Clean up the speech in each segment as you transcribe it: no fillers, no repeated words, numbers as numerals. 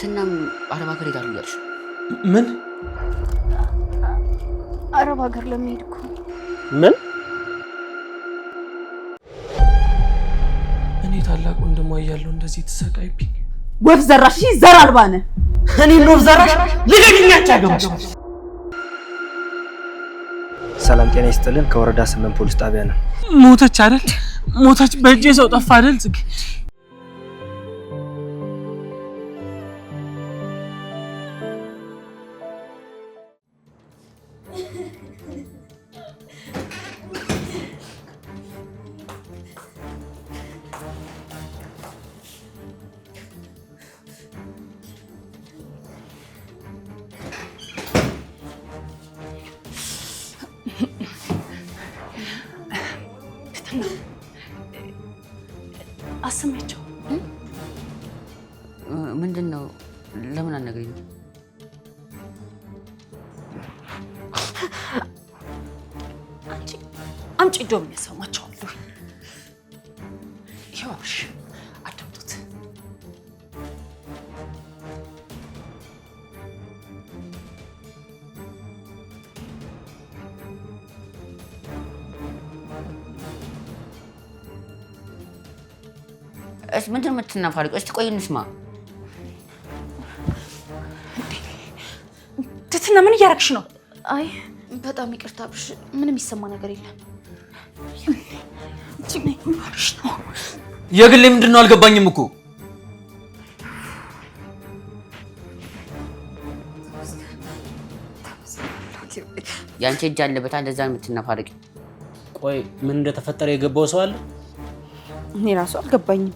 ትትናም አረብ ሀገር ሄዳሉ እያልሽ ምን? አረብ ሀገር ለመሄድ እኮ። ምን? እኔ ታላቅ ወንድሟ እያለሁ እንደዚህ ተሰቃይብኝ። ወፍ ዘራሽ ዘር አልባ ነህ። እኔ ወፍ ዘራሽ ልገኛቻ ገባሽ። ሰላም ጤና ይስጥልን። ከወረዳ 8 ፖሊስ ጣቢያ ነው። ሞተች አይደል? ሞተች። በእጄ ሰው ጠፋ አይደል? ጽጌ አሰማቸው። ምንድነው? ለምን አነገኝ? አንቺ ዶም ያሰማቸዋለሁ። ይኸውልሽ አዳምጡት። እሺ ምንድነው የምትናፋሪው? እስቲ ቆይ እንስማ። ትትና ምን እያደረግሽ ነው? አይ በጣም ይቅርታ ብሽ፣ ምንም ይሰማ ነገር የለም። የግሌ ምንድነው አልገባኝም እኮ። ያንቺ እጅ አለበት እንደዛ የምትናፋሪው። ቆይ ምን እንደተፈጠረ የገባው ሰው አለ? እኔ ራሱ አልገባኝም፣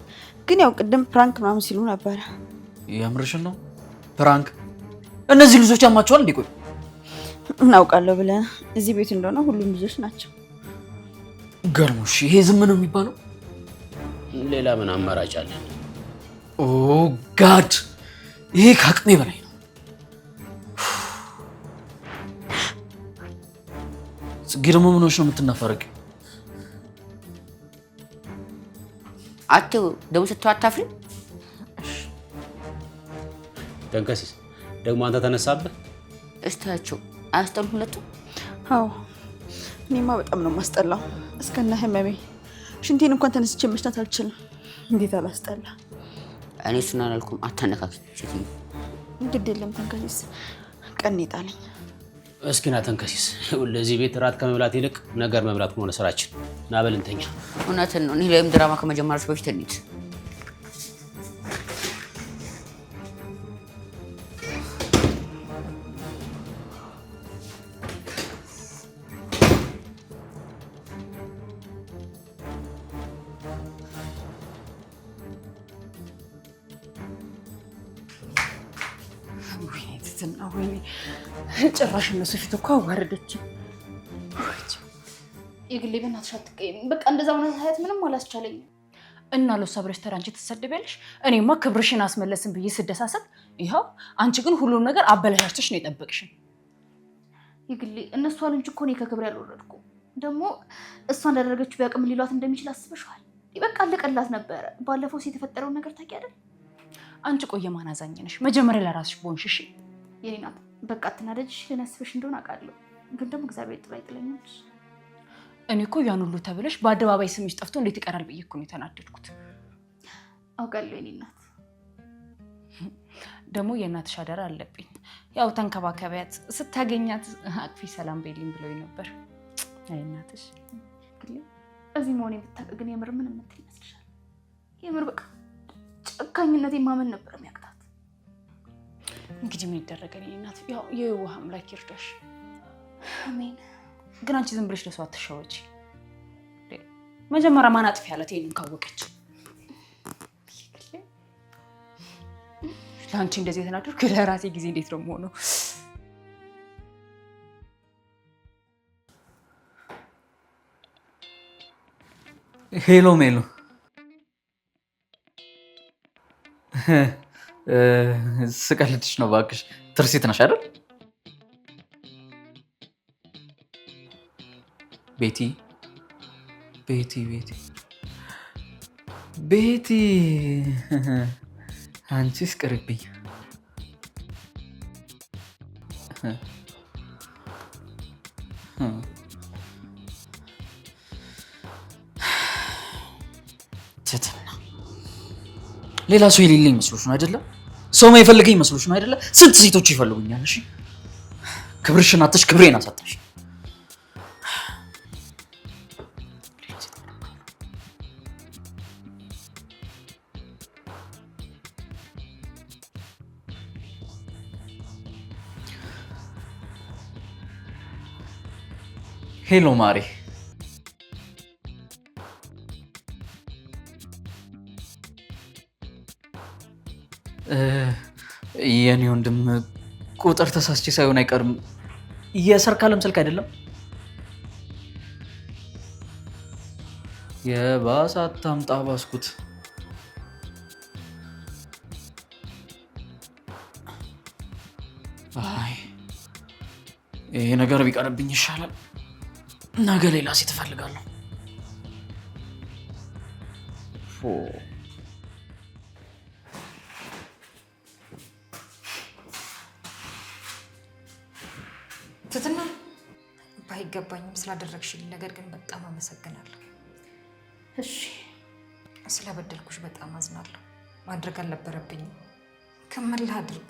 ግን ያው ቅድም ፕራንክ ምናምን ሲሉ ነበረ። ያምርሽን ነው ፕራንክ? እነዚህ ልጆች ያማቸዋል እንዴ? ቆይ እናውቃለሁ ብለህ እዚህ ቤት እንደሆነ ሁሉም ልጆች ናቸው። ገርሞሽ ይሄ ዝም ነው የሚባለው? ሌላ ምን አማራጭ አለ? ኦ ጋድ፣ ይሄ ከአቅሜ በላይ ነው። ጽጌ ደግሞ ምን ሆነሽ ነው የምትናፈረቅ? አትው ደግሞ ስትው አታፍሪ? ተንከሲስ ደግሞ አንተ ተነሳብህ። እስታቸው አያስጠሉም ሁለቱም? አዎ እኔማ በጣም ነው የማስጠላው። እስከነ ህመሜ ሽንቴን እንኳን ተነስቼ መሽናት አልችልም። እንዴት አላስጠላ። እኔ እሱን አላልኩም። አታነካኪ ሴትዮ። ግድ የለም ተንከሲስ፣ ቀን ይጣለኝ። እስኪ ና ተንከሲስ፣ ለዚህ ቤት እራት ከመብላት ይልቅ ነገር መብላት ሆነ ስራችን። ና በል እንተኛ። እውነትን ነው። እኔ ላይም ድራማ ከመጀመራችሁ በፊት እንሂድ። ጭራሽ እነሱ ፊት እኮ አዋረደችኝ። የግሌ በእናትሽ አትቀይም። በቃ እንደዛ ሆነ ሀያት ምንም አላስቻለኝም። እና ለሷ ብለሽ ተራ አንቺ ትሰደቢያለሽ። እኔማ ክብርሽን አስመለስን ብዬ ስደሳሰት፣ ይኸው አንቺ ግን ሁሉም ነገር አበላሻሽተሽ ነው የጠበቅሽን። የግሌ እነሱ አሉ እንጂ እኮ እኔ ከክብር ያልወረድኩ። ደግሞ እሷ እንዳደረገችው ቢያቅም ሊሏት እንደሚችል አስበሽዋል? በቃ አለቀላት ነበረ። ባለፈው የተፈጠረውን ነገር ታውቂ አይደል? አንቺ ቆየ ማን አዛኝ ነሽ? መጀመሪያ ለራስሽ ቦንሽ። እሺ የኔ ናት። በቃ አትናደጅሽ። ልነስብሽ እንደሆነ አውቃለሁ፣ ግን ደግሞ እግዚአብሔር ጥሩ አይጥለኝም። እኔ እኮ ያን ሁሉ ተብለሽ በአደባባይ ስምሽ ጠፍቶ እንዴት ይቀራል ብዬ እኮ ነው የተናደድኩት። አውቃለሁ የኔ እናት። ደግሞ የእናትሽ አደራ አለብኝ። ያው ተንከባከቢያት፣ ስታገኛት አቅፊ ሰላም በይልኝ ብለውኝ ነበር። አይ እናትሽ እዚህ መሆኔ ብታውቅ ግን የምር ምን የምትል ይመስልሻል? የምር በቃ ጨካኝነቴ ማመን ነበር የሚያቅታት። እንግዲህ ምን ይደረጋል የኔ እናት፣ ያው የዋህ አምላክ ይርዳሽ። አሜን። ግን አንቺ ዝም ብለሽ ለሰው አትሻወጪ። መጀመሪያ ማን አጥፊ ያላት ይሄንን ካወቀች? ለአንቺ እንደዚህ የተናደድኩ ለራሴ ጊዜ እንዴት ነው የምሆነው? ሄሎ ሜሎ፣ ስቀልድሽ ነው እባክሽ። ትርሲት ነሽ አይደል? ቤቲ ቤቲ ቤቲ ቤቲ፣ አንቺስ ቅርብኝ። ትትና ሌላ ሰው የሌለኝ መስሎሽ ነው አይደለ? ሰው ማይፈልገኝ መስሎሽ ነው አይደለ? ስንት ሴቶች ይፈልጉኛል። እሺ ክብርሽን አጥተሽ ክብሬን አሳጣሽ። ሄሎ ማሪ። የኔ ወንድም ቁጥር ተሳስቼ ሳይሆን አይቀርም። የሰርካለም ስልክ አይደለም? የባሰ አታምጣ ባስኩት። አይ ይሄ ነገር ቢቀርብኝ ይሻላል። ነገ ሌላ ሴት እፈልጋለሁ። ትትና ባይገባኝም ስላደረግሽልኝ ነገር ግን በጣም አመሰግናለሁ። እሺ ስለበደልኩሽ በጣም አዝናለሁ። ማድረግ አልነበረብኝም። ከመላ አድርግ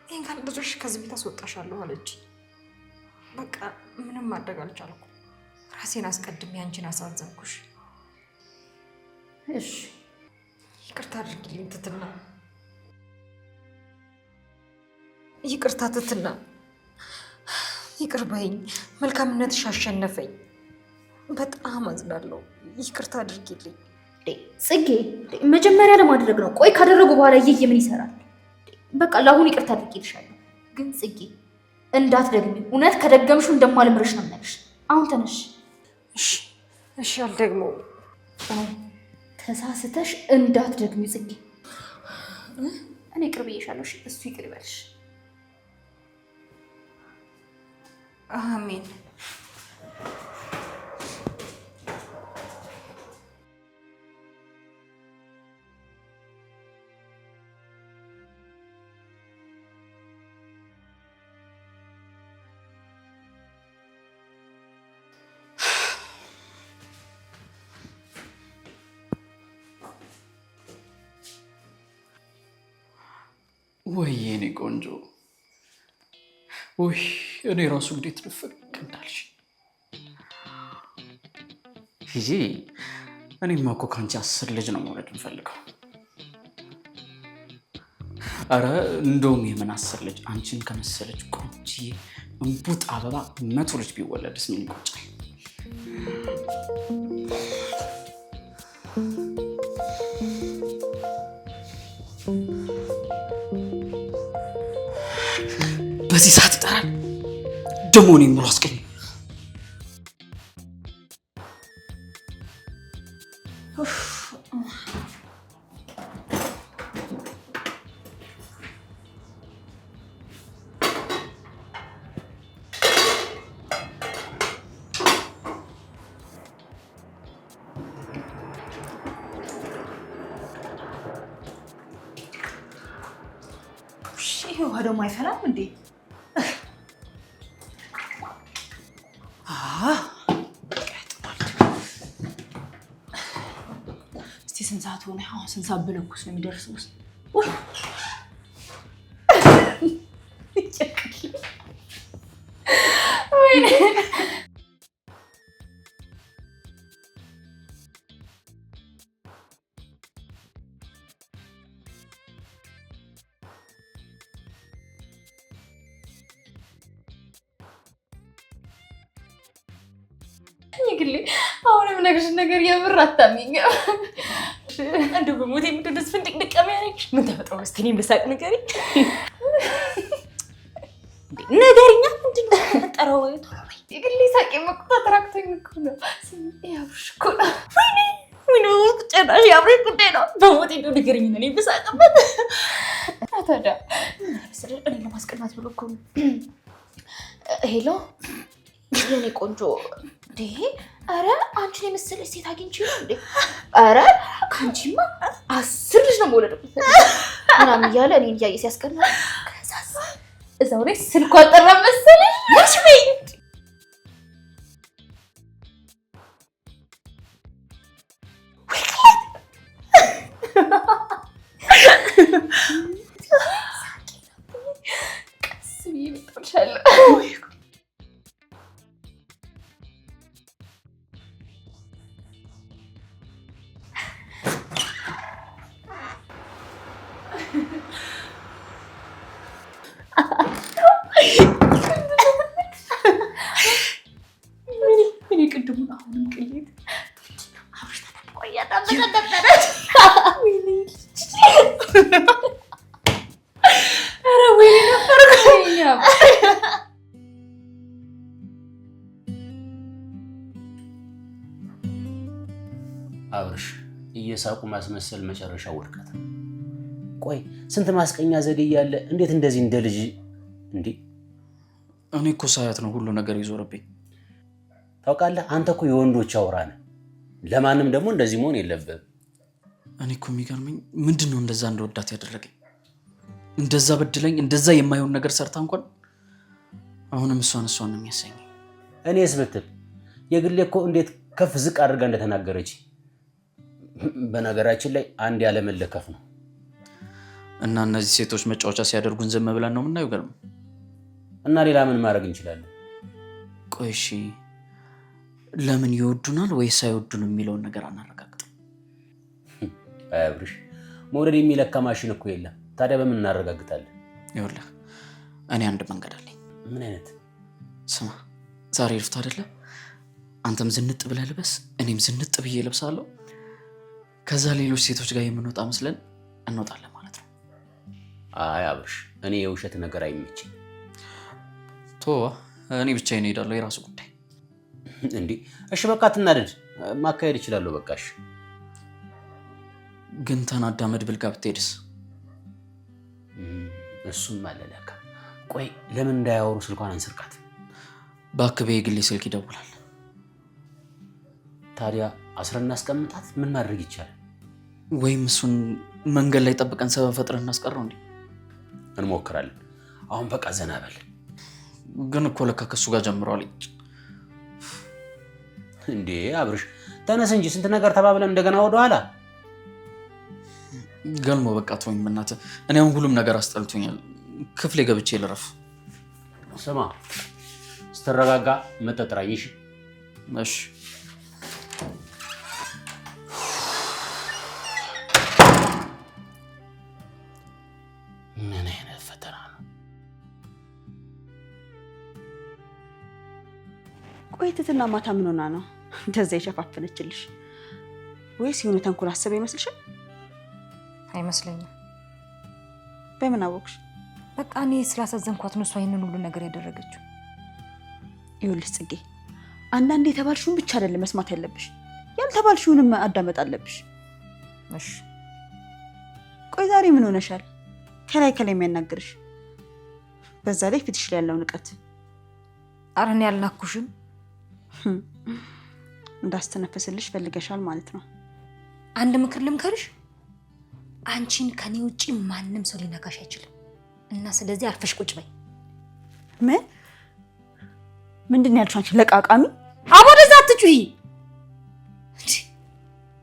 ይሄን ካልደረሽ ከዚህ ቤት አስወጣሻለሁ አለች። በቃ ምንም ማድረግ አልቻልኩም። ራሴን አስቀድሜ አንቺን አሳዘንኩሽ። እሺ ይቅርታ አድርጊልኝ ትትና። ይቅርታ ትትና፣ ይቅር በይኝ። መልካምነትሽ አሸነፈኝ። በጣም አዝናለሁ። ይቅርታ አድርጊልኝ። ጽጌ መጀመሪያ ለማድረግ ነው። ቆይ ካደረጉ በኋላ ይሄ ምን ይሰራል? በቃ ለአሁን ይቅርታ አድርጊልሻለሁ። ግን ጽጌ እንዳትደግሚ። እውነት ከደገምሽው እንደማልምርሽ ነው የምነግርሽ። አሁን ተነሽ። እሺ አልደግመውም። ተሳስተሽ እንዳትደግሚ ጽጌ። እኔ ይቅር ብዬሻለሁ። እሺ እሱ ይቅር ይበልሽ። አሜን። ወይ የኔ ቆንጆ፣ ወይ እኔ ራሱ እንዴት ልፍቅ እንዳልሽ ሂጂ። እኔማ እኮ ከአንቺ 10 ልጅ ነው መውለድ የምፈልገው። አረ እንደውም የምን 10 ልጅ፣ አንቺን ከመሰለች ቆንጆ እንቡጥ አበባ 100 ልጅ ቢወለድስ ምን ይቆጫል? በዚህ ሰዓት ይጠራል ደግሞ እኔ ምሮ አስቀኝ። ውሃ ደግሞ አይፈላም እንዴ? እስቲ ስንት ሰዓት ሆነ? አሁን ስንት ሰዓት ብለኩስ ነው የሚደርሰው? ግሌ አሁንም ነግርሽ ነገር የምር አታሚኝ። እንደው በሞቴ ምንድነው ፍንድቅ የሚያደርግሽ? ምን ተፈጥሮ እስቲ እኔም ልሳቅ ንገሪኝ። ነገርኛ ምንድነው የተፈጠረው? ግሌ ሳቄ መቆጣጠር አቅቶኝ እኮ ነው። ያብርሽ እኮ ነው። ወይኔ ጭራሽ የአብሬሽ ጉዳይ ነው። በሞቴ እንደው ንገሪኝ እኔም ልሳቅበት። ታዲያ እኔ ለማስቀናት ብሎ እኮ ነው። ሄሎ የኔ ቆንጆ እንዴ! አረ አንቺን የመሰለች ሴት አግኝቼ ነው እንዴ? አረ ካንቺማ 10 ልጅ ነው መውለድ ምናምን እያለ እኔን እያየ ሲያስቀና፣ ከዛስ እዛው ላይ ስልኳ ጠራ መሰለኝ። እሺ በይ አብርሽ እየሳቁ ማስመሰል መጨረሻው ውድቀት። ቆይ ስንት ማስቀኛ ዘዴ እያለ እንዴት እንደዚህ እንደ ልጅ እንዴ? እኔ እኮ ሳያት ነው ሁሉ ነገር ይዞርብኝ። ታውቃለህ አንተ እኮ የወንዶች አውራ ነህ። ለማንም ደግሞ እንደዚህ መሆን የለብህም። እኔ እኮ የሚገርመኝ ምንድነው እንደዛ እንደወዳት ያደረገኝ? እንደዛ በድለኝ እንደዛ የማይሆን ነገር ሰርታ እንኳን አሁንም እሷን ነው የሚያሰኘኝ። እኔስ ብትል የግሌ እኮ እንዴት ከፍ ዝቅ አድርጋ እንደተናገረች። በነገራችን ላይ አንድ ያለ መለከፍ ነው። እና እነዚህ ሴቶች መጫወቻ ሲያደርጉን ዝም ብለን ነው የምናየው? ገርም እና ሌላ ምን ማድረግ እንችላለን? ቆይ እሺ ለምን ይወዱናል ወይስ አይወዱንም የሚለውን ነገር አናረጋግጥም? አብርሽ መውደድ የሚለካ ማሽን እኮ የለም። ታዲያ በምን እናረጋግጣለን? ይኸውልህ እኔ አንድ መንገድ አለኝ። ምን አይነት? ስማ ዛሬ እረፍት አይደለ? አንተም ዝንጥ ብለህ ልበስ፣ እኔም ዝንጥ ብዬ ለብሳለሁ። ከዛ ሌሎች ሴቶች ጋር የምንወጣ መስለን እንወጣለን ማለት ነው። አይ አብርሽ እኔ የውሸት ነገር አይመችኝ። ቶዋ እኔ ብቻዬን እሄዳለሁ፣ የራሱ ጉዳይ። እንዴ እሺ በቃ አትናደድ፣ ማካሄድ እችላለሁ። በቃሽ። ግን ተናዳ መድብል ጋር ብትሄድስ? እሱም አለለካ። ቆይ ለምን እንዳያወሩ ስልኳን አንሰርቃት? በአክቤ የግሌ ስልክ ይደውላል። ታዲያ አስረን እናስቀምጣት? ምን ማድረግ ይቻላል? ወይም እሱን መንገድ ላይ ጠብቀን ሰበብ ፈጥረን እናስቀረው እንዴ? እንሞክራለን። አሁን በቃ ዘና በል። ግን እኮ ለካ ከሱ ጋር ጀምሯል። እንዴ አብርሽ ተነስ እንጂ ስንት ነገር ተባብለን እንደገና ወደ ኋላ። ገልሞ በቃ ተወኝ በእናትህ። እኔ አሁን ሁሉም ነገር አስጠልቶኛል። ክፍሌ ገብቼ ልረፍ። ስማ ስትረጋጋ መጠጥራኝ። እሺ እሺ። ምን አይነት ፈተና ነው? ቆይ ትትና ማታ ምን ሆና ነው እንደዛ የሸፋፈነችልሽ? ወይስ የሆነ ተንኮል አሰበ ይመስልሻል? አይመስለኝም። በምን አወቅሽ? በቃ እኔ ስላሳዘንኳት ነው እሷ ይሄንን ሁሉ ነገር ያደረገችው። ይኸውልሽ ጽጌ፣ አንዳንዴ የተባልሽውን ብቻ አይደለም መስማት ያለብሽ፣ ያልተባልሽውንም አዳመጥ አለብሽ። እሺ። ቆይ ዛሬ ምን ሆነሻል? ከላይ የሚያናግርሽ፣ በዛ ላይ ፊትሽ ላይ ያለው ንቀት። ኧረ እኔ ያልናኩሽም። እንዳስተነፈስልሽ ፈልገሻል ማለት ነው። አንድ ምክር ልምከርሽ። አንቺን ከኔ ውጪ ማንም ሰው ሊነካሽ አይችልም እና ስለዚህ አርፈሽ ቁጭ በይ። ምንድን ነው ያልሽው አንቺ ለቃቃሚ? አቦ ወደዛ አትጩሂ።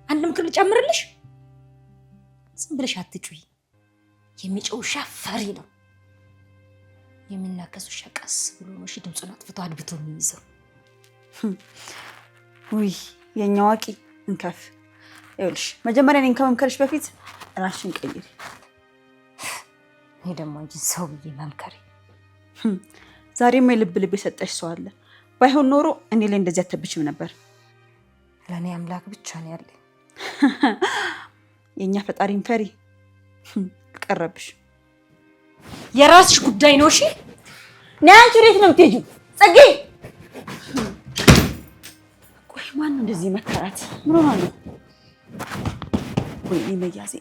አንድ ምክር ልጨምርልሽ። ዝም ብለሽ አትጩሂ። የሚጮህ ውሻ ፈሪ ነው። የሚናከስ ውሻ ቀስ ብሎ ነው እሺ ድምፁን አጥፍቶ አድብቶ የሚይዘው። ውይ የኛ ዋቂ እንከፍ። ይኸውልሽ መጀመሪያ እኔን ከመምከርሽ በፊት ራስሽን ቀይሪ። እኔ ደግሞ እንጂ ሰው ብዬ መምከሪ። ዛሬማ የልብ የሰጠሽ ሰው አለ። ባይሆን ኖሮ እኔ ላይ እንደዚህ አትብችም ነበር። ለእኔ አምላክ ብቻ ነው ያለኝ። የኛ ፈጣሪን ፈሪ ቀረብሽ። የራስሽ ጉዳይ ነው። እሺ ነይ አንቺ ወዴት ነው የምትሄጂው? ጽጌ ቆይ ማን ነው እንደዚህ መከራት? ምን ሆነ ነው? ወይ መያዜ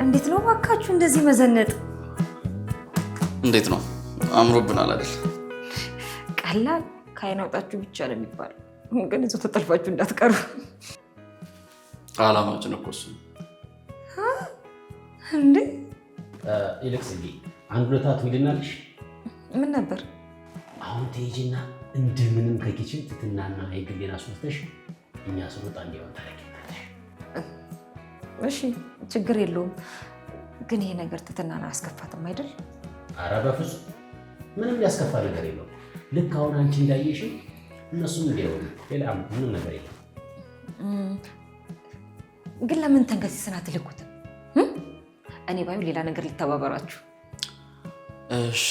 እንዴት ነው ባካችሁ እንደዚህ መዘነጥ? እንዴት ነው አምሮብናል አይደል? ቀላል ከዓይን አውጣችሁ ብቻ ነው የሚባለው። ግን እዛው ተጠልፋችሁ እንዳትቀሩ። አላማችን እኮ እሱ እንዴ። ይልቅስ አንድ ሁለታት ይልናልሽ። ምን ነበር? አሁን ትሄጂና እንደምንም ከኪችን ትትናና የግሌን አስወጥተሽ እኛ ስሩጣ እንዲሆን ታረጊናለሽ። እሺ ችግር የለውም። ግን ይሄ ነገር ትትናና አያስከፋትም አይደል? ኧረ በፍፁም ምንም ሊያስከፋ ነገር የለውም። ልክ አሁን አንቺ እንዳየሽ እነሱም እንዲያውም ሌላ ምንም ነገር የለም። ግን ለምን ተንከሲስን አትልኩትም? እኔ ባዩ ሌላ ነገር ልተባበራችሁ። እሺ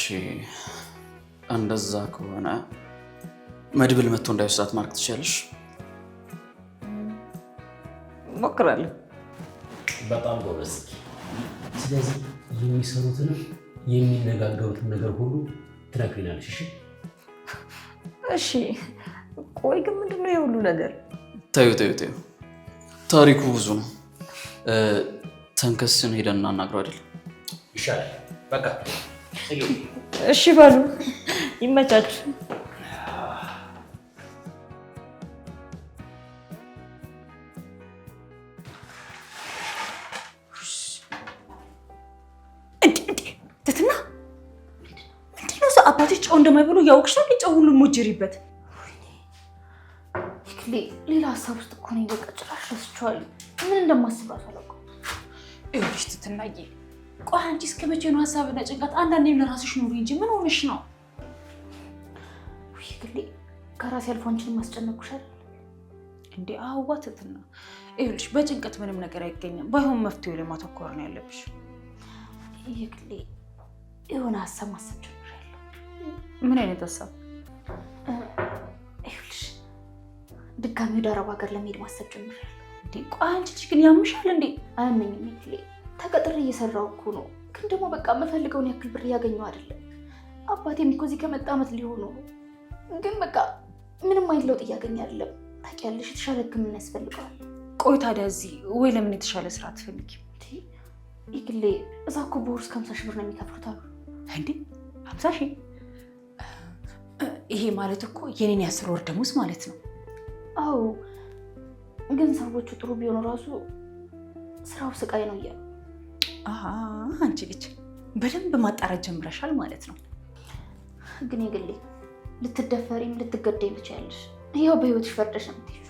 እንደዛ ከሆነ መድብል መጥቶ እንዳይወስዳት ማድረግ ትችያለሽ። ሞክራለሁ። በጣም ጎበዝ። ስለዚህ የሚሰሩትንም የሚነጋገሩትን ነገር ሁሉ ትነግሪናለሽ። እሺ እሺ። ቆይ ግን ምንድነው የሁሉ ነገር? ተዩ ታሪኩ ብዙ ነው። ተንከስን ሄደን እናናግረው አይደል? ይሻላል። በቃ እሺ በሉ፣ ይመቻችሁ። ትትና ምንድነው ሰው አባትሽ ጨው እንደማይበሉ እያወቅሽ ነው ጨው ሁሉ ሞጀሪበት። ሌላ ሀሳብ ውስጥ እኮ ነኝ። በቃ ጭራሽ ረስቼዋለሁ። ምን እንደማስባት አላውቅም። ይኸውልሽ ትትናዬ፣ ቆይ አንቺ እስከ መቼ ነው ሀሳብና ጭንቀት? አንዳንዴም ለራስሽ ኑሪ እንጂ ምን ሆነሽ ነው? ከራሴ አልፎ አንቺን ማስጨነቅሽ አይደል እንዴ? አዋ ትትና፣ ይኸውልሽ በጭንቀት ምንም ነገር አይገኝም። ባይሆን መፍትሄው ላይ ማተኮር ነው ያለብሽ። ይግሌ የሆነ ሀሳብ ማሰብ ጀምሬያለሁ። ምን አይነት ሀሳብ? ይኸውልሽ ድጋሚ ወደ አረብ ሀገር ለመሄድ ማሰብ ጀምሬያለሁ። እንዴ ቆይ አንቺ ልጅ ግን ያምሻል እንዴ? አያመኝም ይግሌ፣ ተቀጥሬ እየሰራሁ እኮ ነው። ግን ደግሞ በቃ የምፈልገውን ያክል ብር እያገኘሁ አይደለም። አባቴም እኮ እዚህ ከመጣ ዓመት ሊሆኑ ግን በቃ ምንም አይነት ለውጥ እያገኘ አይደለም። ታውቂያለሽ፣ የተሻለ ሕክምና ያስፈልገዋል። ቆይ ታዲያ እዚህ ወይ ለምን የተሻለ ስራ አትፈልጊም? ይግሌ እዛ እኮ በወር እስከ 50 ሺህ ብር ነው የሚከፍሉት አሉ። እንዴ 50 ሺህ? ይሄ ማለት እኮ የኔን 10 ወር ደሞዝ ማለት ነው። አዎ፣ ግን ሰዎቹ ጥሩ ቢሆኑ ራሱ ስራው ስቃይ ነው እያሉ። አንቺ ልጅ በደንብ ማጣራት ጀምረሻል ማለት ነው። ግን ይግሌ ልትደፈሪም ልትገደይም ትችያለሽ። ያው በህይወትሽ ፈርደሽ ነው የምትሄጂው።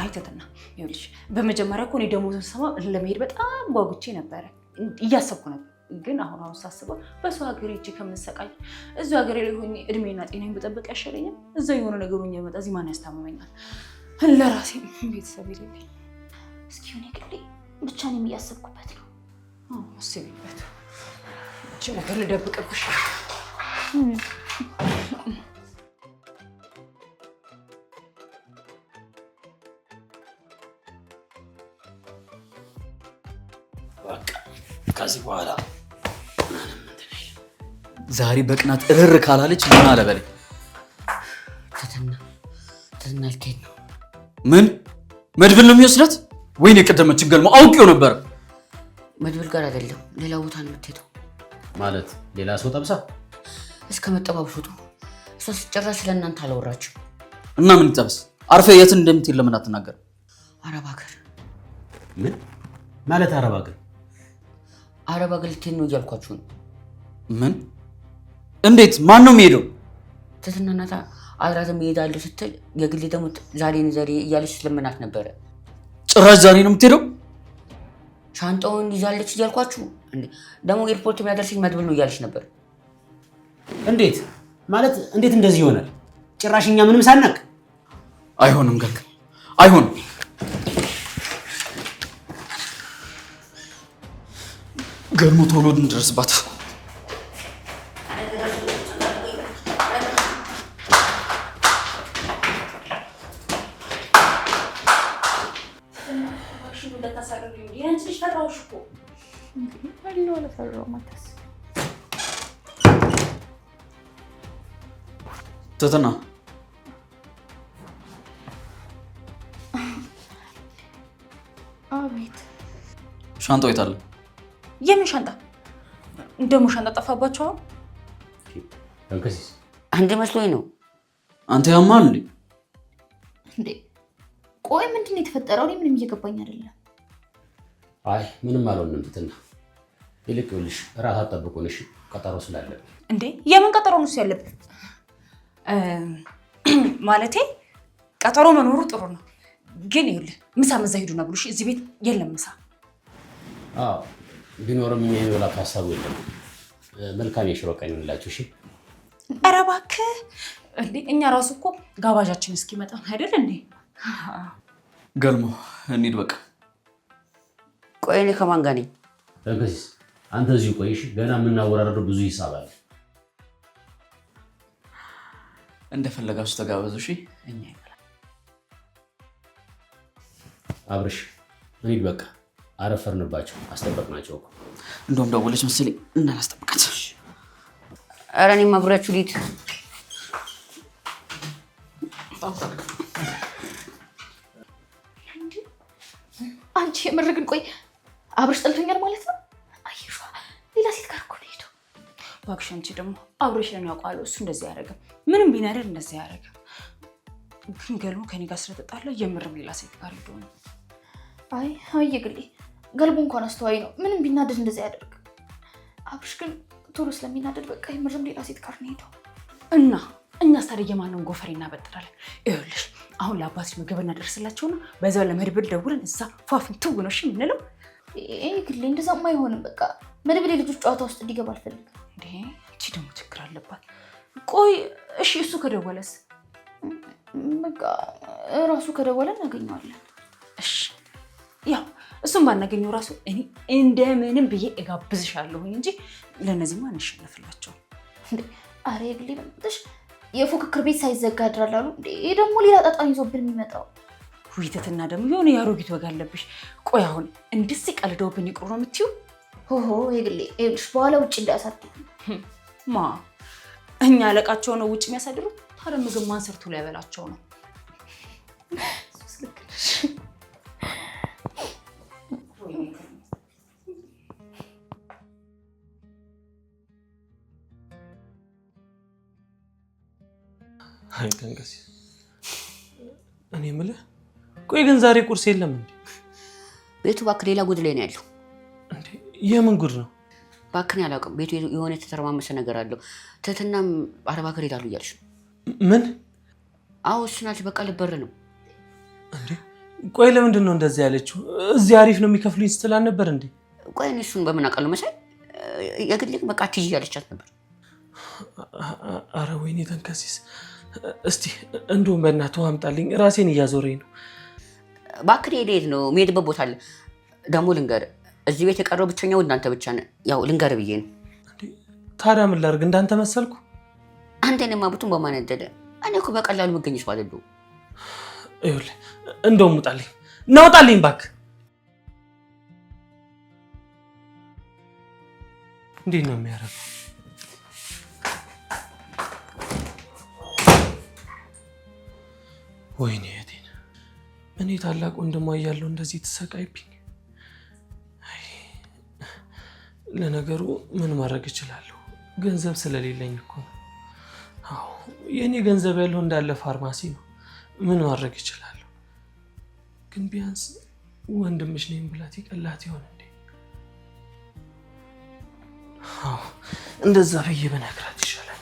አይተትና ይኸውልሽ በመጀመሪያ እኮ እኔ ደሞዙን ሰማ ለመሄድ በጣም ጓጉቼ ነበረ፣ እያሰብኩ ነበር። ግን አሁን ሳስበው በሰው ሀገር ሂጅ ከምሰቃይ እዚሁ ሀገር ላይ ሆኜ እድሜና ጤናዬን በጠበቅ ያሻለኛል። እዛ የሆነ ነገር ሆኜ መጣ እዚህ ማን ያስታምመኛል? ለራሴ ቤተሰብ የለኝ። እስኪ ሆነ ግሌ ብቻ እኔም እያሰብኩበት ነው። አስቢበት። እቺ ነገር ልደብቅብሽ። ከዚህ በኋላ ዛሬ በቅናት እርር ካላለች ምን አለ በለኝ። ትትና ልትሄድ ነው። ምን መድብል ነው የሚወስዳት? ወይኔ የቀደመችን ገልሞ አውቄው ነበር። መድብል ጋር አይደለም ሌላ ቦታ ነው የምትሄደው። ማለት ሌላ ሰው ጠብሳ እስከ መጠባበሱ እሷ ሲጨረስ ስለእናንተ አላወራችም። እና ምን ይጠብስ? አርፈ የት እንደምትሄድ ለምን አትናገር? አረብ ሀገር። ምን ማለት አረብ ሀገር? አረብ ሀገር ልትሄድ ነው እያልኳችሁ ነው። ምን? እንዴት? ማን ነው የሚሄደው? ትትና እናታ አብራትም እሄዳለሁ ስትል የግሌ ደግሞ ዛሬን ዛሬ እያለች ስለምናት ነበረ። ጭራሽ ዛሬ ነው የምትሄደው? ሻንጣውን ይዛለች እያልኳችሁ ደግሞ ኤርፖርት የሚያደርሰኝ መድብል ነው እያለች ነበር። እንዴት ማለት እንዴት እንደዚህ ይሆናል? ጭራሽ እኛ ምንም ሳናቅ። አይሆንም ገግ አይሆንም። ገልሞ ቶሎ እንደርስባት። ትትና አቤት። ሻንጣው የት አለ? የምን ሻንጣ? ደግሞ ሻንጣ ጠፋባቸው? ተንከሲስ አንድ መስሎኝ ነው። አንተ ያማል እንዴ? እንዴ ቆይ ምንድን ነው የተፈጠረው? እኔ ምንም እየገባኝ አይደለም። አይ ምንም አልሆንም ትትና። ይልቅ ይኸውልሽ እራት አጠብቁን እሺ፣ ቀጠሮ ስላለብን። እንዴ የምን ቀጠሮ ነው ያለብን? ማለቴ ቀጠሮ መኖሩ ጥሩ ነው፣ ግን ይኸውልህ ምሳ መዛ ሂዱና ብሉ እሺ። እዚህ ቤት የለም ምሳ። አዎ ቢኖርም እኛ የመብላት ሀሳቡ የለም። መልካም የሽሮ ቀን ይሁንላችሁ እሺ። ኧረ እባክህ እንዴ እኛ ራሱ እኮ ጋባዣችን እስኪመጣ አይደል እንዴ? ገልሞ እንሂድ በቃ። ቆይ እኔ ከማን ጋር ነኝ? ተንከሲስ አንተ እዚሁ ቆይ እሺ። ገና የምናወራረደው ብዙ ሂሳብ አለ። እንደፈለጋችሁ ተጋበዙ እሺ። እኛ ይበላል። አብርሽ እንሂድ በቃ። አረፈርንባቸው፣ አስጠበቅናቸው እኮ። እንደውም ደወለች መሰለኝ እንዳናስጠብቃት። ኧረ እኔም አብሬያችሁ ልሂድ። አንቺ የምር ግን ቆይ አብርሽ ጠልቶኛል ማለት ነው? አየሿ ሌላ ሴት ጋር እኮ ነው ሄደው። እባክሽ አንቺ ደግሞ አብሬሽን ያውቃለሁ። እሱ እንደዚህ አያደርግም፣ ምንም ቢናደድ እንደዚህ አያደርግም። ግን ገልሞ ከኔ ጋር ስለተጣላ የምርም ሌላ ሴት ጋር ሄዶ ነው። አይ ግሌ ገልቦ እንኳን አስተዋይ ነው፣ ምንም ቢናደድ እንደዚህ አያደርግም። አብርሽ ግን ቶሎ ስለሚናደድ በቃ የምርም ሌላ ሴት ጋር ነው ሄደው እና እኛስ ታዲያ የማንን ጎፈሬ እናበጥራለን? ይኸውልሽ አሁን ለአባትሽ ምግብ እናደርስላቸውና በዛው ለመድብል ደውለን እዛ ፏፍን ትው ነው እሺ የምንለው። ግሌ እንደዛማ አይሆንም። በቃ መድብል የልጆች ጨዋታ ውስጥ እንዲገባ አልፈልግም። እንዴ እቺ ደግሞ ችግር አለባት። ቆይ እሺ እሱ ከደወለስ? በቃ ራሱ ከደወለ እናገኘዋለን። እሺ ያው እሱም ባናገኘው ራሱ እኔ እንደምንም ብዬ እጋብዝሻለሁኝ እንጂ ለነዚህማ አንሸነፍላቸው። አረ ግሌ በምጥሽ የፉክክር ቤት ሳይዘጋ ያድራል። እንዴ ደግሞ ሌላ ጣጣን ይዞብን የሚመጣው ውይይትና ደግሞ የሆነ የአሮጊት ወግ አለብሽ። ቆይ አሁን እንደዚህ ቀልደውብን ይቅሩ ነው የምትይው? ሆሆ የግሌ ይኸውልሽ በኋላ ውጭ እንዳያሳድሩ። ማ እኛ አለቃቸው ነው ውጭ የሚያሳድሩት? ታዲያ ምግብ ማን ሰርቶ ላይ ያበላቸው ነው? አይ ተንከሲስ እኔ የምልህ ቆይ ግን ዛሬ ቁርስ የለም እንዴ? ቤቱ እባክህ ሌላ ጉድ ላይ ነው ያለው። እንዴ የምን ጉድ ነው? እባክህ እኔ አላውቅም። ቤቱ የሆነ የተተረማመሰ ነገር አለው። ትህትናም አረብ ሀገር ሄዳሉ እያለች ነው። ምን? አዎ እሱ ናት። በቃ ልበር ነው እንዴ? ቆይ ለምንድን ነው እንደዚህ ያለችው? እዚህ አሪፍ ነው የሚከፍሉኝ ስትል አልነበር እንዴ? ቆይ እኔ እሱን በምን አውቃለሁ መሰለኝ። የግል በቃ አትይዥ ያለቻት ነበር። አረ ወይኔ ተንከሲስ እስቲ እንደውም በእናትህ አምጣልኝ፣ ራሴን እያዞረኝ ነው። እባክህ ሄድ ነው የምሄድበት ቦታ አለ። ደግሞ ልንገርህ እዚህ ቤት የቀረው ብቸኛው እናንተ ብቻ ነህ። ያው ልንገርህ ብዬ ነው። ታዲያ ምን ላድርግ? እንዳንተ መሰልኩ? አንተንማ ብቱን በማነደደ እኔ እኮ በቀላሉ መገኘት ባለሉ። ይኸውልህ እንደውም ውጣልኝ፣ እናውጣልኝ እባክህ። እንዴት ነው የሚያደርገው? ወይኔ እህቴን እኔ ታላቅ ወንድሟ እያለሁ እንደዚህ ተሰቃይብኝ። ለነገሩ ምን ማድረግ እችላለሁ? ገንዘብ ስለሌለኝ እኮ ነው። አዎ የእኔ ገንዘብ ያለው እንዳለ ፋርማሲ ነው። ምን ማድረግ እችላለሁ? ግን ቢያንስ ወንድምሽ ነኝ ብላት ይቀላት ይሆን እንዴ? አዎ እንደዛ ብዬ በነግራት ይሻላል።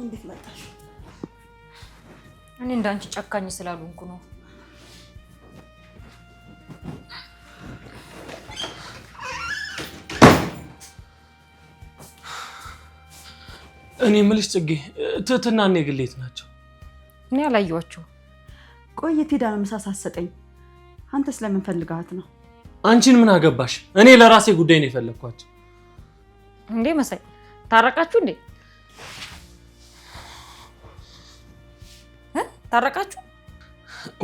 እንዴት መጣሽ? እኔ እንዳንቺ ጨካኝ ስላልሆንኩ ነው። እኔ የምልሽ ጽጌ፣ ትህትና እና የግሌት ናቸው? እኔ አላየኋቸውም። ቆይ የት ሄዳ ነው ምሳ ሳትሰጠኝ? አንተ ስለምን ፈልጋት ነው? አንቺን ምን አገባሽ? እኔ ለራሴ ጉዳይ ነው የፈለግኳቸው። እንዴ መሳይ ታረቃችሁ እንዴ? ታረቃችሁ?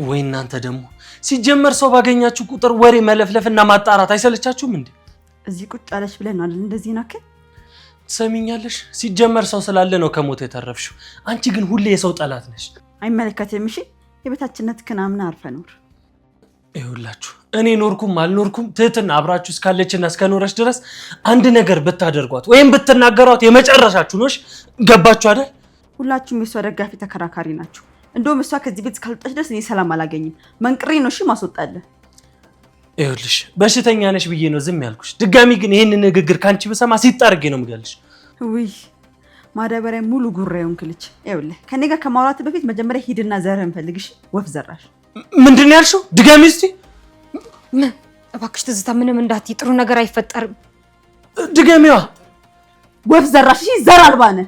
ወይ እናንተ ደግሞ ሲጀመር ሰው ባገኛችሁ ቁጥር ወሬ መለፍለፍና ማጣራት አይሰለቻችሁም እንዴ? እዚህ ቁጭ አለሽ ብለን አይደል እንደዚህ ናከ ትሰሚኛለሽ? ሲጀመር ሰው ስላለ ነው ከሞት የተረፍሽው። አንቺ ግን ሁሌ የሰው ጠላት ነሽ። አይመለከትም። እሺ የበታችነት ከናምና አርፈ ኖር። ይኸውላችሁ እኔ ኖርኩም አልኖርኩም ትህትና አብራችሁ እስካለችና እስከኖረች ድረስ አንድ ነገር ብታደርጓት ወይም ብትናገሯት የመጨረሻችሁ ነሽ። ገባችሁ አይደል? ሁላችሁም የሷ ደጋፊ ተከራካሪ ናችሁ። እንደውም እሷ ከዚህ ቤት እስካልወጣች ድረስ እኔ ሰላም አላገኝም። መንቅሬ ነው እሺ ማስወጣለህ። ይኸውልሽ በሽተኛ ነሽ ብዬ ነው ዝም ያልኩሽ። ድጋሚ ግን ይሄን ንግግር ካንቺ ብሰማ ሲጣርጌ ነው የምገልሽ። ውይ ማዳበሪያ ሙሉ ጉራዩን ክልች። ይኸውልህ ከኔ ጋር ከማውራት በፊት መጀመሪያ ሂድና ዘርህን ፈልግሽ። ወፍ ዘራሽ ምንድን ነው ያልሽው? ድጋሚ እስቲ እባክሽ ትዝታ፣ ምንም እንዳትይ፣ ጥሩ ነገር አይፈጠርም። ድጋሚዋ ወፍ ዘራሽ። እሺ ዘር አልባ ነህ።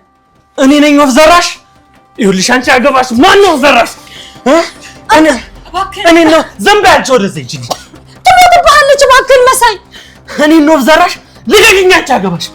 እኔ ነኝ ወፍ ዘራሽ? ይኸውልሽ አንቺ አገባሽ። ማን ነው ወፍ ዘራሽ? እኔ ነው ዘንባ ያልሽ። ወደዚህ እጂ ትሞትብሃለች። እባክህን መሳይ፣ እኔ ነው ወፍ ዘራሽ? ልቀቂኝ። አንቺ አገባሽ።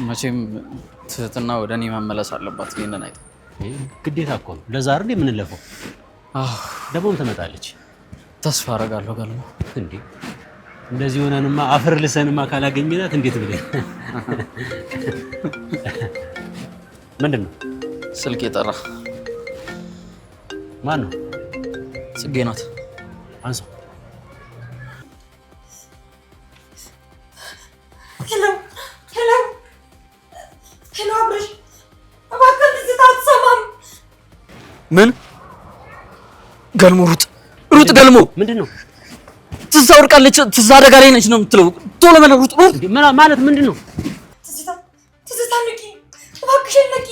መቼም ትህትና ወደ እኔ መመለስ አለባት። ይሄንን አይተ ግዴታ እኮ ነው። ለዛ አይደል የምንለፈው? ደግሞ ትመጣለች ተስፋ አደርጋለሁ። ገልሞ እንዴ እንደዚህ ሆነንማ አፈር ልሰንማ ካላገኘናት እንዴት ብለን ምንድን ነው? ስልክ የጠራ ማን ነው? ጽጌ ናት። አንሳ። ሄሎ አብርሽ፣ እባክህ ትዝታ አትሰማም። ምን? ገልሞ ሩጥ ሩጥ! ገልሞ ምንድን ነው? ትዝታ ወድቃለች። ትዝታ አደጋ ላይ ነች ነው የምትለው። ቶሎ በለው ሩጥ! ማለት ምንድን ነው? ትዝታ ንቂ፣ እባክሽን ንቂ።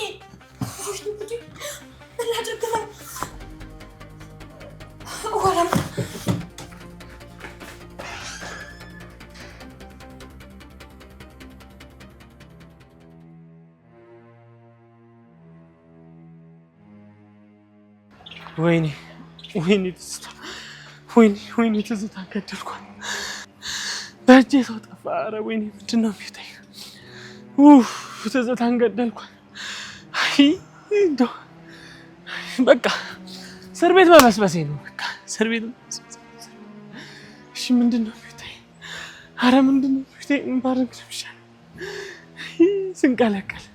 ምን ላድርግ ነው? ወላም ወይኔ ወይኔ ትዝታ፣ ወይኔ ትዝታ ገደልኳት። በእጄ ሰው ጠፋ። ኧረ ወይኔ ምንድን ነው የሚውጠኝ? ትዝታን ገደልኳት። አይ እንደው በቃ እስር ቤት መበስበሴ ነው። በቃ እስር ቤት መበስበሴ። እሺ ምንድን ነው የሚውጠኝ? ኧረ ምንድን ነው የሚውጠኝ? ማድረግ ነው የሚሻለው ስንቀለቀል።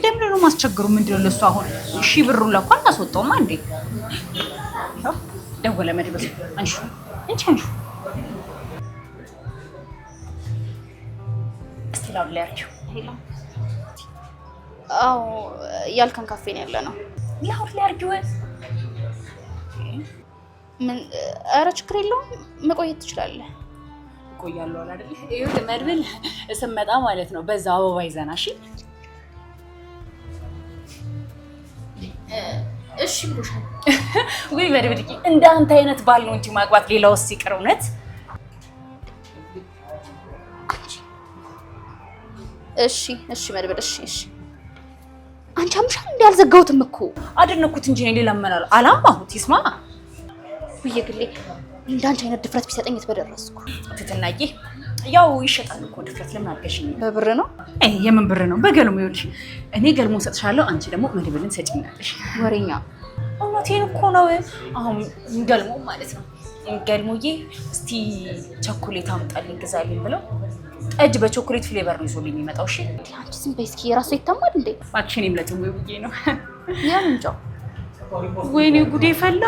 ለምን ነው ማስቸገሩ? ምንድነው ለሱ አሁን? እሺ ብሩን ለኳን አስወጣውማ እንዴ? ደወለ መድበስ። አንሹ እንቺ አንሹ። እስቲ ላውላችሁ። ሄሎ። አዎ ያልከን ካፌ ነው ያለ ነው። ላውላችሁ። ምን? ኧረ ችግር የለውም መቆየት ትችላለህ። ቆያለሁ አይደል? ይኸው መድብል ስመጣ ማለት ነው በዛ አበባ ይዘና። እሺ ብሎሻል ወይ መድብል? እንዳንተ አይነት ባል ነው እንጂ ማግባት ሌላውስ ሲቀር እውነት። እሺ መድብል፣ እሺ አንቺ አምሻል እንዴ? አልዘጋሁትም እኮ አደነኩት እንጂ ሌላ መናል አላማሁት። ይስማ በየግሌ እንዳንቺ አይነት ድፍረት ቢሰጠኝ የተበደረስኩ። ትትናዬ ያው ይሸጣል እኮ ድፍረት። ለምን አልገሽኝ? በብር ነው? የምን ብር ነው? በገልሞ ይኸውልሽ፣ እኔ ገልሞ ሰጥሻለሁ፣ አንቺ ደግሞ መድብልን ሰጪኛለሽ። ወሬኛ። እውነቴን እኮ ነው። አሁን ገልሞ ማለት ነው። ገልሞዬ እስቲ ቸኮሌት አምጣልኝ ግዛልኝ ብለው ጠጅ በቾኮሌት ፍሌቨር ነው ይዞልኝ የሚመጣው። እሺ አንቺ ዝም በይ እስኪ። የራሱ ይታማል እንዴ? እባክሽ እኔም ለትሙ ብዬ ነው። ያን እንጃ ወይኔ ጉዴ ፈላ።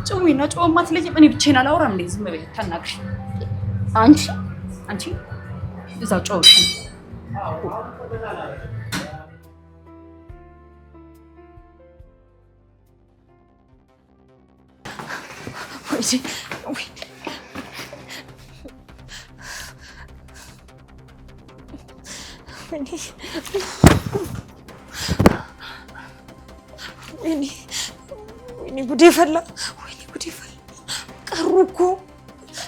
ጭዊና ጨውማ አትለኝም። እኔ ብቻዬን አላወራም እንዴ? ዝም በይ ታናግሽ። አንቺ እዛ ጨው ወይኔ ጉዴ ፈላ። ቀሩ እኮ።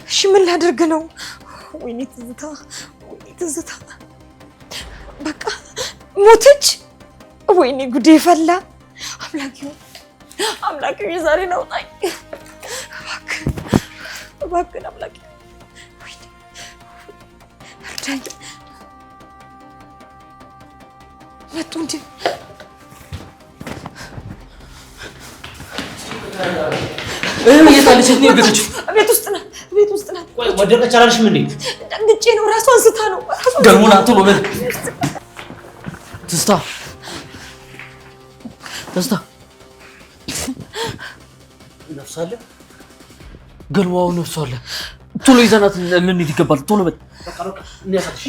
እሺ ምን ላደርግ ነው? ወይኔ ትዝታ በቃ ሞተች። ወይኔ ጉዴ ፈላ። አምላኬ ዛሬ ነው ጣይ። እባክህ አምላኬ እርዳኝ። መጡ እንዴ? የታለች? ነው የገዘችው? ቤት ውስጥ ናት። ቆይ ወደቀች አላልሽም እንዴ? ደንግጬ ነው። ራሷ አንስታ ነው። ገርሞና ቶሎ በል። ትዝታ ነፍስ አለ? ገልዋው ነፍሷ አለ። ቶሎ ይዘናት ልንሄድ ይገባል። ቶሎ በል። በቃ እንያዛትሽ።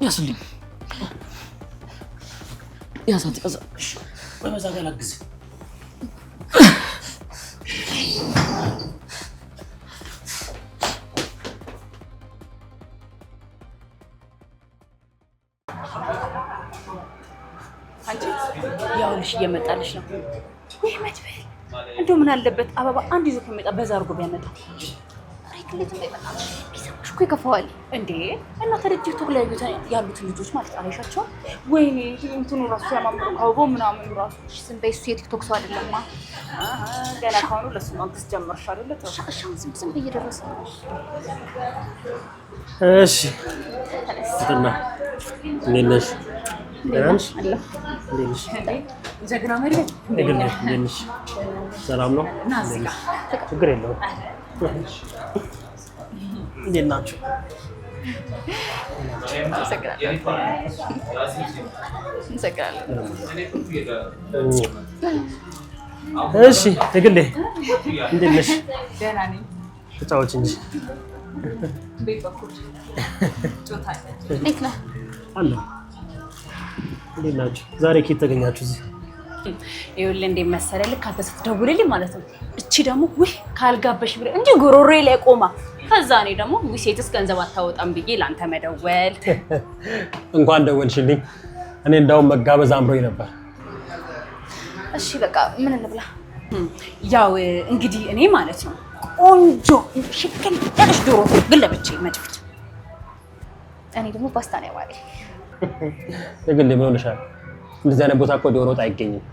ያስልኝ ያዛት። በዛ ጋር ላግዝ። አንቺ ያውልሽ እየመጣልሽ ነው ወይ? መድበል እንደው ምን አለበት አበባ አንድ ይዞ ከመጣ በዛ አድርጎ ቢያመጣ። ቢሰማሽ እኮ ይከፋዋል እንዴ። እና ተደጅቶ ላይ ያሉትን ልጆች ማለት አላይሻቸው? ወይኔ እንትኑ ራሱ ያማምሩ አበባው ምናምኑ ራሱ። ዝም በይ፣ እሱ የቲክቶክ ሰው አይደለማ። ገና ካሁኑ ለሱ ማግዝ ጀመርሽ አይደለ? ሻሻውን ዝም ብዬ እየደረሰ ነው። እሺ እንትና እንዴት ነሽ? ጀግና መሪ ነሽ? ሰላም ነው? ችግር የለውም። እንዴት ናችሁ? እሺ ትግሌ እንዴት ነሽ? ደህና ነኝ። ተጫወች እንጂ ቤት በኩል ጮታ እንዴት ነህ? አለ። እንዴት ናችሁ? ዛሬ ኬት ተገኛችሁ እዚህ? ይኸውልህ እንዴት መሰለህ፣ ልክ አንተ ስትደውልልኝ ማለት ነው። እቺ ደግሞ ውይ ካልጋበሽ ብለህ እንጂ ጉሮሮዬ ላይ ቆማ፣ ከዛ እኔ ደግሞ ውይ ሴትስ ገንዘብ አታወጣም ብዬ ለአንተ መደወል። እንኳን ደወልሽልኝ። እኔ እንዳውም መጋበዝ አምሮኝ ነበር። እሺ በቃ ምን እንብላ? ያው እንግዲህ እኔ ማለት ነው ቆንጆ ሽክል ያለሽ ዶሮ ግን ለብቻዬ መድፍት፣ እኔ ደግሞ ፓስታ ነው ያማረኝ። ግን ምን ሆነሻል? እንደዚህ አይነት ቦታ እኮ ዶሮ ወጥ አይገኝም።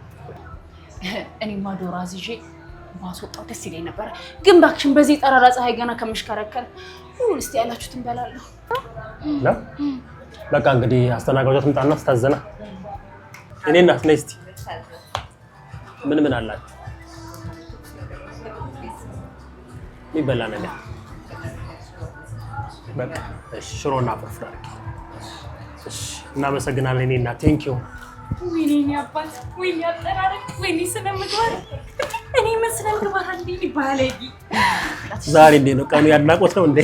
እኔማ ዶሮ አዝዤ ማስወጣው ደስ ይለኝ ነበር፣ ግን እባክሽን በዚህ ጠራራ ፀሐይ ገና ከምሽከረከር ሁሉ እስቲ ያላችሁትን በላለሁ። በቃ እንግዲህ አስተናጋጇ ትምጣና ትታዘና። እኔ እናት ነይ እስቲ ምን አላችሁ? የሚበላ ነገር በቃ እሺ፣ ሽሮና ፍርፍር አድርጊ። እሺ፣ እናመሰግናለን። እኔ እናት ቴንኪው። ወይኔ አባት፣ ወይኔ አጠራረቅ፣ ወይኔ ስለምግባር እኔ ምን ስለምግባር አንዴ ባለጊ። ዛሬ እንዴ ነው ቀኑ? ያድናቆት ነው እንዴ?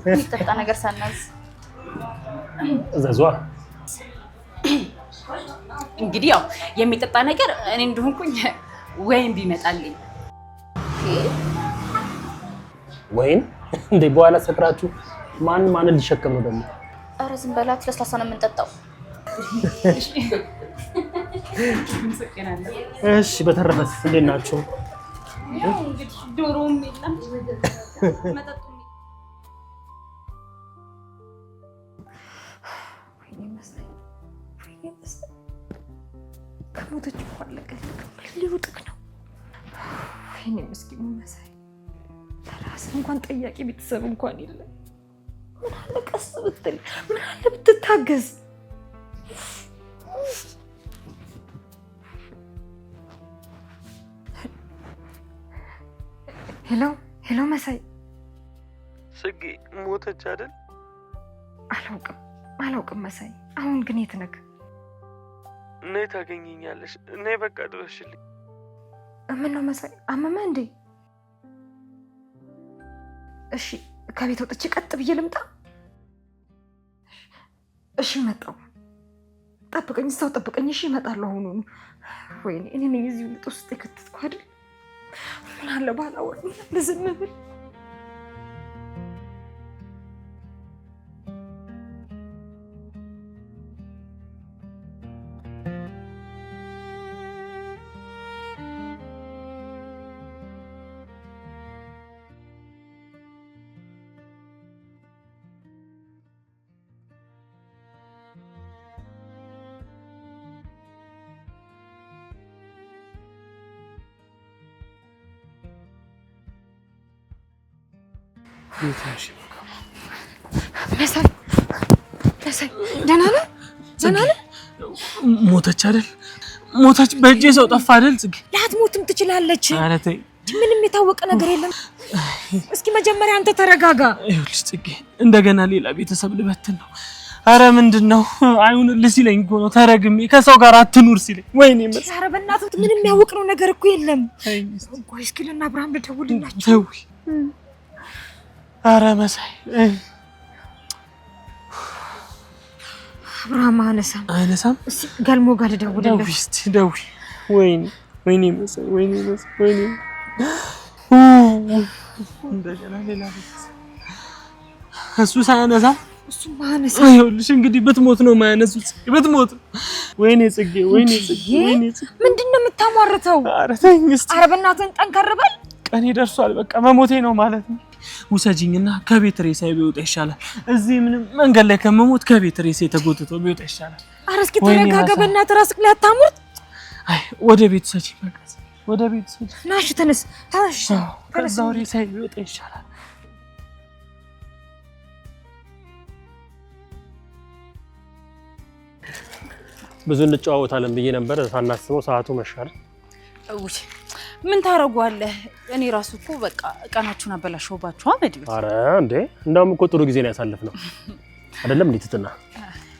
የሚጠጣ ነገር ሳናዝ እዘዟ። እንግዲህ ያው የሚጠጣ ነገር እኔ እንደሆንኩኝ ወይን ቢመጣልኝ። ወይን እንዴ? በኋላ ሰክራችሁ ማን ሊሸከም ነው ደግሞ? ኧረ ዝም በላት፣ ለስላሳ ነው የምንጠጣው። እሺ፣ በተረፈስ እንዴት ናችሁ? ያው እንግዲህ ዶሮም የለም መጠጡ ከሞተች እኮ አለቀች። ሊውጥቅ ነው። ወይኔ ምስኪኑ መሳይ፣ ለራስህ እንኳን ጠያቂ ቤተሰብ እንኳን የለም። ምን አለ ቀስ ብትል፣ ምን አለ ብትታገዝ። ሄሎ መሳይ። ጽጌ ሞተች አይደል? አላውቅም መሳይ። አሁን ግን የት ነህ? ነይ ታገኘኛለሽ። ነይ በቃ ድረሽልኝ። ምን ነው መሳይ አመመህ እንዴ? እሺ ከቤት ወጥቼ ቀጥ ብዬ ልምጣ? እሺ መጣሁ። ጠብቀኝ፣ እዛው ጠብቀኝ። እሺ እመጣለሁ አሁኑኑ። ወይኔ እኔ ነኝ እዚህ ልጥ ውስጥ የከተትኩ አይደል? ምን አለ ባላወራ፣ ምን አለ ዝም ብል። መሳይ ደህና ነህ? ደህና ነህ? ሞተች አይደል? ሞተች። በእጄ ሰው ጠፋ አይደል? ጽጌ ላትሞትም ትችላለች። ኧረ ተይ፣ ምንም የታወቀ ነገር የለም። እስኪ መጀመሪያ አንተ ተረጋጋ። ይኸውልሽ ጽጌ፣ እንደገና ሌላ ቤተሰብ ልበትን ነው። ኧረ ምንድን ነው አይሁንልህ ሲለኝ እኮ ነው ተረግሜ ከሰው ጋር አትኑር ሲለኝ። ወይኔ መስ ኧረ በእናትህ ምንም ያወቅነው ነገር እኮ የለም። ቆይ እስኪ ለእነ አብርሃም ልደውልላቸው። ኧረ መሳይ አብርሃም አይነሳም። እስኪ ገልሞ ጋር ልደውልለት። ደውይ እስኪ ደውይ። ወይኔ መሳይ፣ ወይኔ መሳይ፣ ወይኔ እንደገና ሌላ ቤተሰብ እሱ ሳያነሳ እሱማ አነሳ። ይኸውልሽ እንግዲህ ብትሞት ነው የማያነሱት። ብትሞት ወይኔ ጽጌ፣ ወይኔ ጽጌ፣ ወይኔ ጽጌ። ምንድን ነው የምታሟርተው? ኧረ ተይኝ እስኪ። ኧረ በእናትህን ጠንከር በል። ቀኔ ደርሷል። በቃ መሞቴ ነው ማለት ነው። ውሰጂኝና ከቤት ሬሳዬ ቢወጣ ይሻላል። እዚህ ምንም መንገድ ላይ ከመሞት ከቤት ሬሳዬ ተጎትቶ ቢወጣ ይሻላል። ኧረ እስኪ ተረጋጋ በእናትህ፣ ራስህ ላይ አታሙርት። አይ ወደ ቤት ሰጂኝ፣ በቃ ወደ ቤት ሰጂኝ። ናሽ ተነስ፣ ተነሽ። ከዛው ሬሳዬ ቢወጣ ይሻላል። ብዙ እንጨዋወታለን ብዬ ነበር፣ ሳናስበው ሰዓቱ መሻል። እውይ ምን ታረጋለህ? እኔ ራሱ እኮ በቃ ቀናችሁን አበላሽውባችሁ አመድ። አረ እንዴ እንዳውም እኮ ጥሩ ጊዜ ነው ያሳለፍነው አይደለም እንዴ? ትትና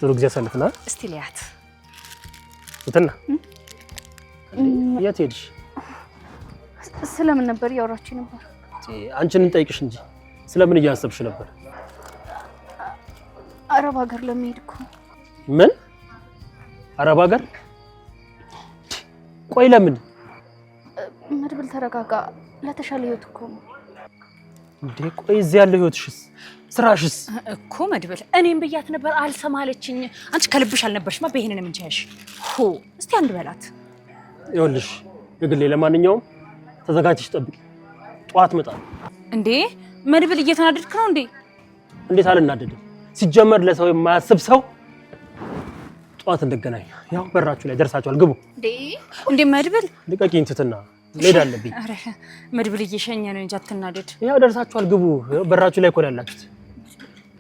ጥሩ ጊዜ ያሳልፍናል። እስቲ ሊያት ትትና የት ሄድሽ? ስለምን ነበር ያወራችሁ ነበር? አንቺን እንጠይቅሽ እንጂ ስለምን እያሰብሽ ነበር? አረብ ሀገር ለመሄድ እኮ። ምን አረብ ሀገር? ቆይ ለምን? መድብል ተረጋጋ፣ ለተሻለ ህይወት እኮ ነው። እንዴ ቆይ እዚህ ያለው ህይወትሽስ ስራሽስ? እኮ መድብል እኔም ብያት ነበር አልሰማለችኝ። አንቺ ከልብሽ አልነበርሽማ በይሄንን ምን ቻይሽ? እስቲ አንድ በላት። ይኸውልሽ የግሌ፣ ለማንኛውም ተዘጋጅተሽ ጠብቂ፣ ጧት እመጣለሁ። እንዴ መድብል እየተናደድክ ነው እንዴ? እንዴት አልናደድም? ሲጀመር ለሰው የማያስብ ሰው ጧት እንገናኝ። ያው በራችሁ ላይ ደርሳችኋል፣ ግቡ። እንዴ መድብል ልቀቂኝ ትትና፣ ልሄድ አለብኝ። አረ መድብል እየሸኘ ነው እንጂ አትናደድ። ያው ደርሳችኋል፣ ግቡ። በራችሁ ላይ እኮ ነው ያላችሁት።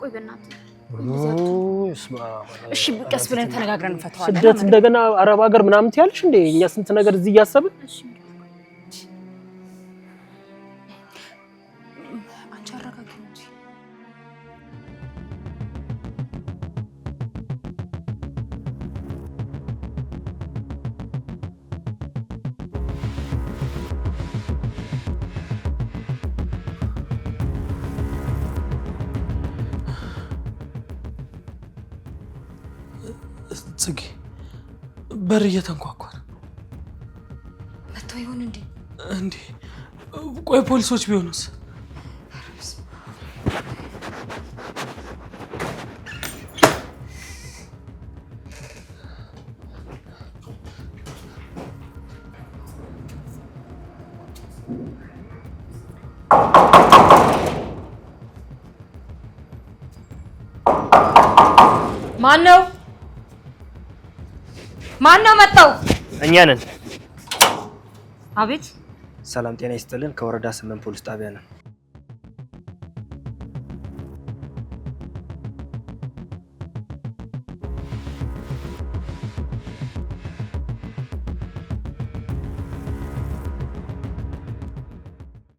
ቆይ በእናትህ እሺ ቀስ ብለን ተነጋግረን እንፈታዋለን። ስደት እንደገና አረብ ሀገር ምናምን ትያለሽ እንዴ? እኛ ስንት ነገር እዚህ እያሰብን። አንቺ አረጋጊ እንጂ። ጽጌ በር እየተንኳኳ ነው። መጥተው ይሆን እንዴ? እንዴ ቆይ ፖሊሶች ቢሆኑስ? ማን ነው መጣው? እኛ ነን። አቤት። ሰላም ጤና ይስጥልን። ከወረዳ 8 ፖሊስ ጣቢያ ነን።